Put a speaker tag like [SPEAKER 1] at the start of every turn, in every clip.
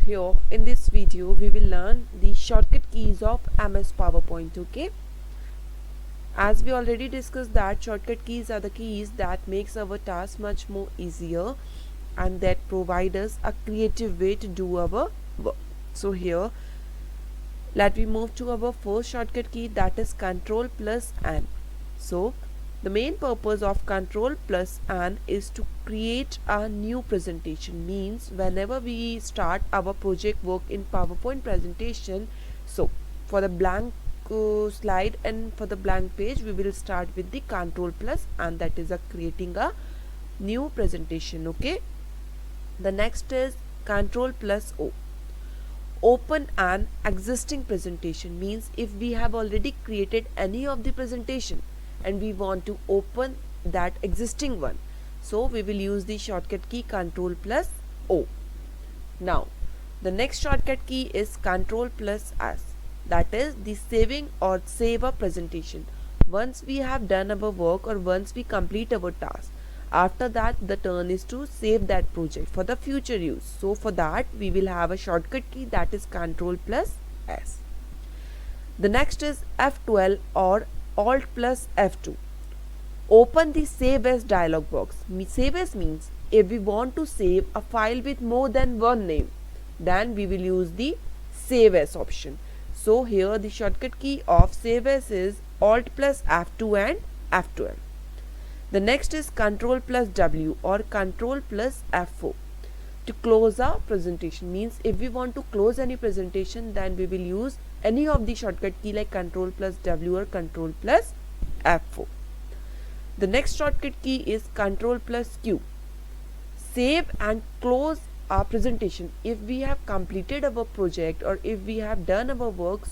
[SPEAKER 1] here in this video we will learn the shortcut keys of MS PowerPoint. Okay, as we already discussed that shortcut keys are the keys that makes our task much more easier and that provide us a creative way to do our work. So here let me move to our first shortcut key, that is Control plus N. So the main purpose of Control plus N is to create a new presentation. Means whenever we start our project work in PowerPoint presentation, so for the blank slide and for the blank page we will start with the Control plus N, that is creating a new presentation. Okay, the next is Control plus O. Open an existing presentation. Means if we have already created any of the presentation and we want to open that existing one, so we will use the shortcut key Control plus O. Now the next shortcut key is Control plus S, that is the saving or save a presentation. Once we have done our work or once we complete our task, after that the turn is to save that project for the future use. So for that we will have a shortcut key, that is Control plus S. The next is F12 or Alt plus F2. Open the Save As dialog box. Save As means if we want to save a file with more than one name, then we will use the Save As option. So here the shortcut key of Save As is Alt plus F2 and F12. The next is Control plus W or Control plus F4 to close a presentation. Means if we want to close any presentation, then we will use any of the shortcut key like Control plus W or Control plus F4. The next shortcut key is Control plus Q. Save and close our presentation. If we have completed our project or if we have done our work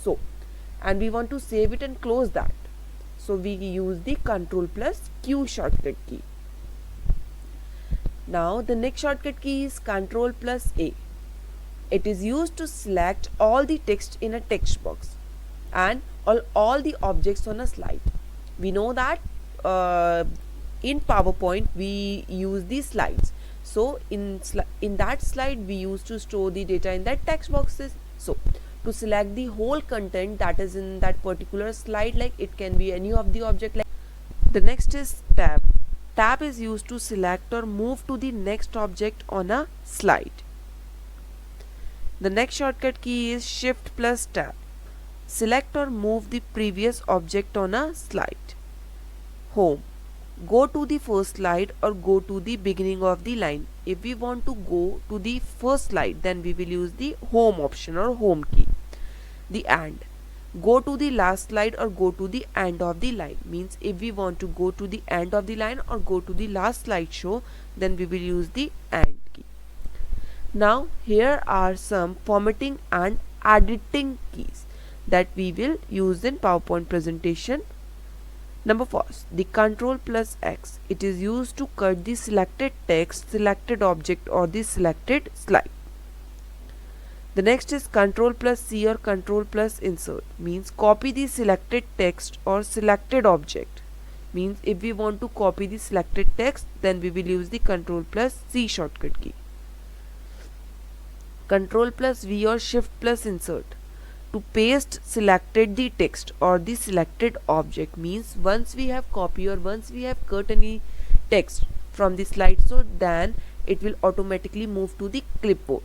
[SPEAKER 1] and we want to save it and close that, so we use the Control plus Q shortcut key. Now the next shortcut key is Control plus A. It is used to select all the text in a text box and all the objects on a slide. We know that in PowerPoint we use these slides. So in that slide we used to store the data in that text boxes. So to select the whole content that is in that particular slide, like it can be any of the object. Like the next is Tab. Tab is used to select or move to the next object on a slide. The next shortcut key is Shift plus Tab. Select or move the previous object on a slide. Home. Go to the first slide or go to the beginning of the line. If we want to go to the first slide, then we will use the Home option or Home key. The AND. Go to the last slide or go to the end of the line. Means if we want to go to the end of the line or go to the last slideshow, then we will use the AND key. Now here are some formatting and editing keys that we will use in PowerPoint presentation. Number 4, the Control plus X. It is used to cut the selected text, selected object or the selected slide. The next is Control plus C or Control plus Insert. Means copy the selected text or selected object. Means if we want to copy the selected text, then we will use the Control plus C shortcut key. Control plus V or Shift plus Insert. To paste selected the text or the selected object. Means once we have copied or once we have cut any text from the slide, so then it will automatically move to the clipboard.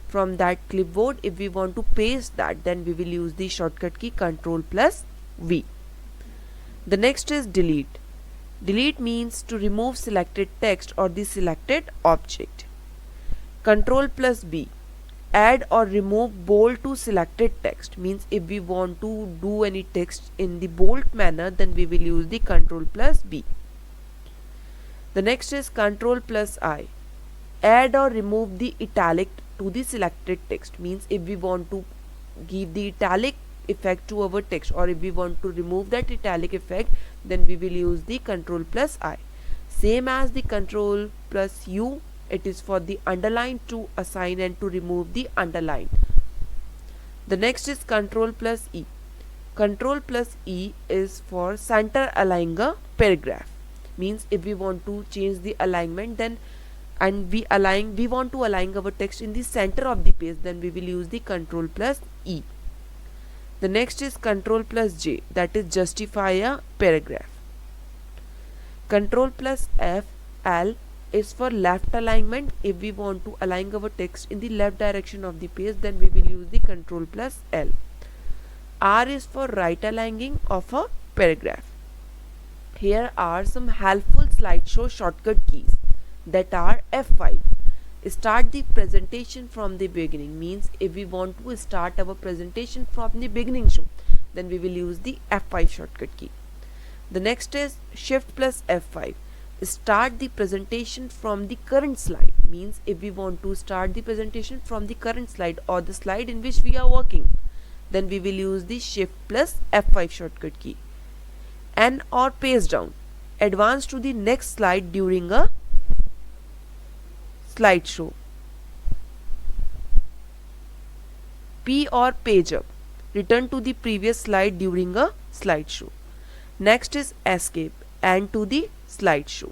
[SPEAKER 1] From that clipboard, if we want to paste that, then we will use the shortcut key Control plus V. The next is Delete. Delete means to remove selected text or the selected object. Control plus B. Add or remove bold to selected text. Means if we want to do any text in the bold manner, then we will use the Control plus B. The next is Control plus I. Add or remove the italic to the selected text. Means if we want to give the italic effect to our text or if we want to remove that italic effect, then we will use the Control plus I. Same as the Control plus U, it is for the underline to assign and to remove the underline. The next is Control plus E. Control plus E is for center align a paragraph. Means if we want to change the alignment, then and we want to align our text in the center of the page, then we will use the Control plus E. The next is Control plus J, that is justify a paragraph. Control plus L is for left alignment. If we want to align our text in the left direction of the page, then we will use the Control plus L. R is for right aligning of a paragraph. Here are some helpful slideshow shortcut keys that are F5. Start the presentation from the beginning, means if we want to start our presentation from the beginning show, then we will use the F5 shortcut key. The next is Shift plus F5. Start the presentation from the current slide, means if we want to start the presentation from the current slide or the slide in which we are working, then we will use the Shift plus F5 shortcut key. N or page down, advance to the next slide during a slideshow. P or page up, return to the previous slide during a slideshow. Next is escape and to the slideshow.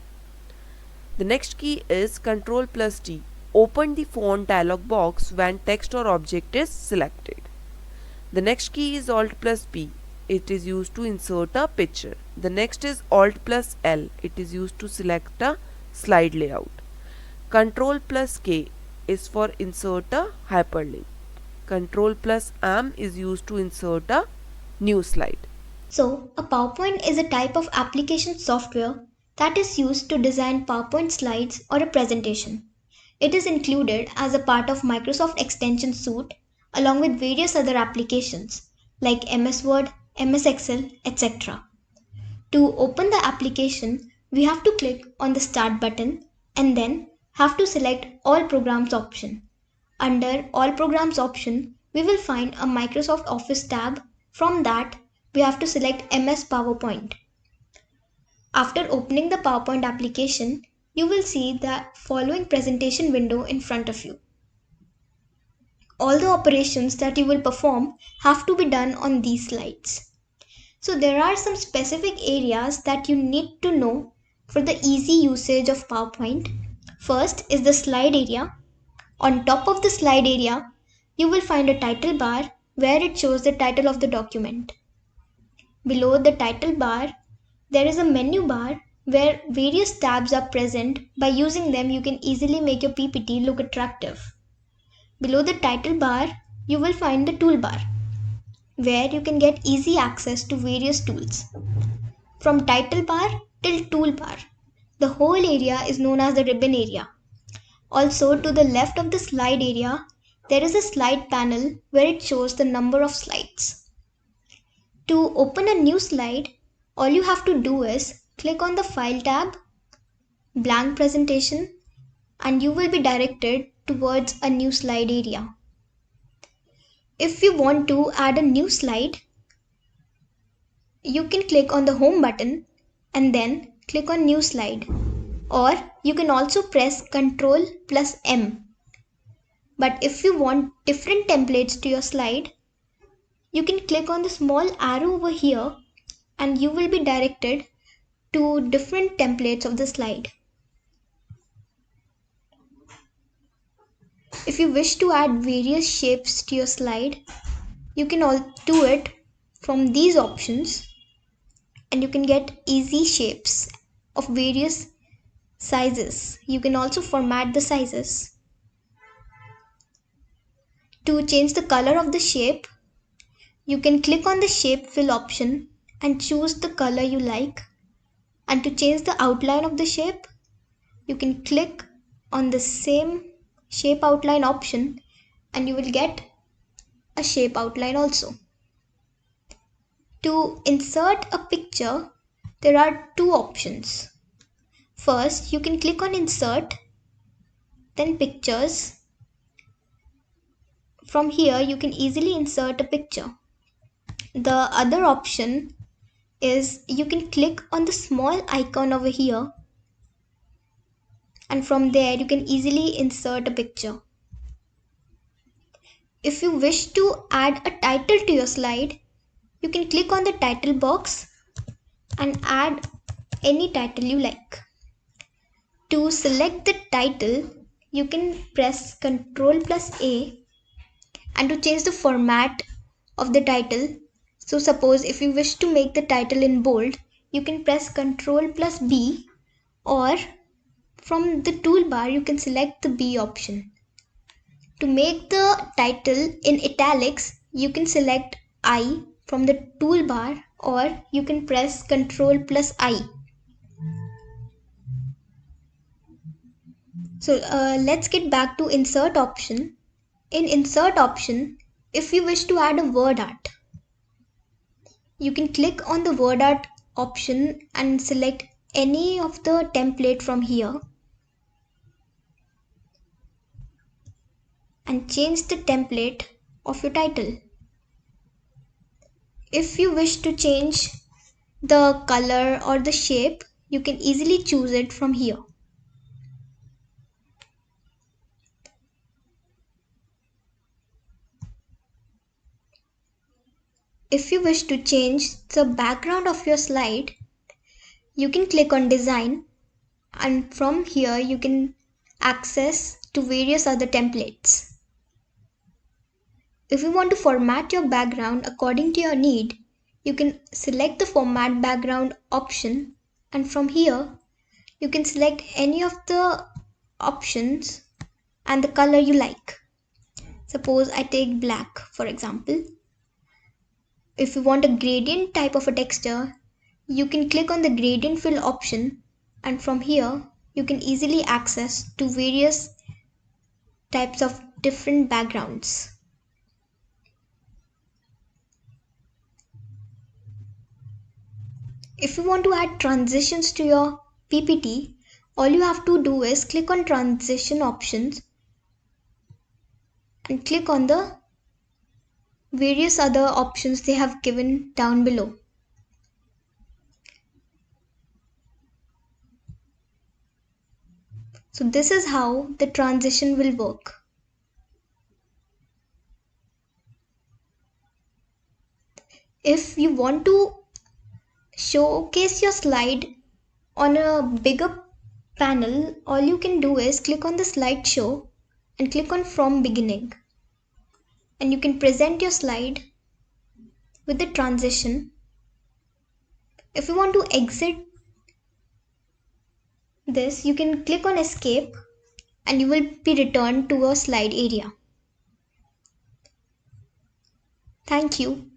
[SPEAKER 1] The next key is Control plus T. Open the font dialog box when text or object is selected. The next key is Alt plus P. It is used to insert a picture. The next is Alt plus L. It is used to select a slide layout. Control plus K is for insert a hyperlink. Control plus M is used to insert a new slide.
[SPEAKER 2] So, a PowerPoint is a type of application software that is used to design PowerPoint slides or a presentation. It is included as a part of Microsoft Extension Suite along with various other applications like MS Word, MS Excel, etc. To open the application, we have to click on the Start button and then have to select All Programs option. Under All Programs option, we will find a Microsoft Office tab. From that, we have to select MS PowerPoint. After opening the PowerPoint application, you will see the following presentation window in front of you. All the operations that you will perform have to be done on these slides. So there are some specific areas that you need to know for the easy usage of PowerPoint. First is the slide area. On top of the slide area, you will find a title bar where it shows the title of the document. Below the title bar, there is a menu bar where various tabs are present. By using them, you can easily make your PPT look attractive. Below the title bar, you will find the toolbar, where you can get easy access to various tools. From title bar till toolbar, the whole area is known as the ribbon area. Also, to the left of the slide area, there is a slide panel where it shows the number of slides. To open a new slide, all you have to do is click on the File tab, Blank Presentation, and you will be directed towards a new slide area. If you want to add a new slide, you can click on the Home button and then click on New Slide. Or you can also press Ctrl plus M. But if you want different templates to your slide, you can click on the small arrow over here and you will be directed to different templates of the slide. If you wish to add various shapes to your slide, you can all do it from these options and you can get easy shapes of various sizes. You can also format the sizes. To change the color of the shape, you can click on the shape fill option and choose the color you like. And to change the outline of the shape, you can click on the same shape outline option and you will get a shape outline also. To insert a picture, there are two options. First, you can click on Insert, then Pictures. From here, you can easily insert a picture. The other option is you can click on the small icon over here and from there you can easily insert a picture. If you wish to add a title to your slide, you can click on the title box and add any title you like. To select the title, you can press Ctrl plus A, and to change the format of the title, so suppose if you wish to make the title in bold, you can press Ctrl plus B, or from the toolbar you can select the B option. To make the title in italics, you can select I from the toolbar, or you can press Ctrl plus I. So let's get back to insert option. In insert option, if you wish to add a word art, you can click on the word art option and select any of the template from here and change the template of your title. If you wish to change the color or the shape, you can easily choose it from here. If you wish to change the background of your slide, you can click on design, and from here you can access to various other templates. If you want to format your background according to your need, you can select the format background option, and from here you can select any of the options and the color you like. Suppose I take black for example. If you want a gradient type of a texture, you can click on the gradient fill option, and from here you can easily access to various types of different backgrounds. If you want to add transitions to your PPT, all you have to do is click on transition options and click on the various other options they have given down below. So this is how the transition will work. If you want to showcase your slide on a bigger panel, all you can do is click on the slideshow and click on from beginning, and you can present your slide with the transition. If you want to exit this, you can click on escape and you will be returned to a slide area. Thank you.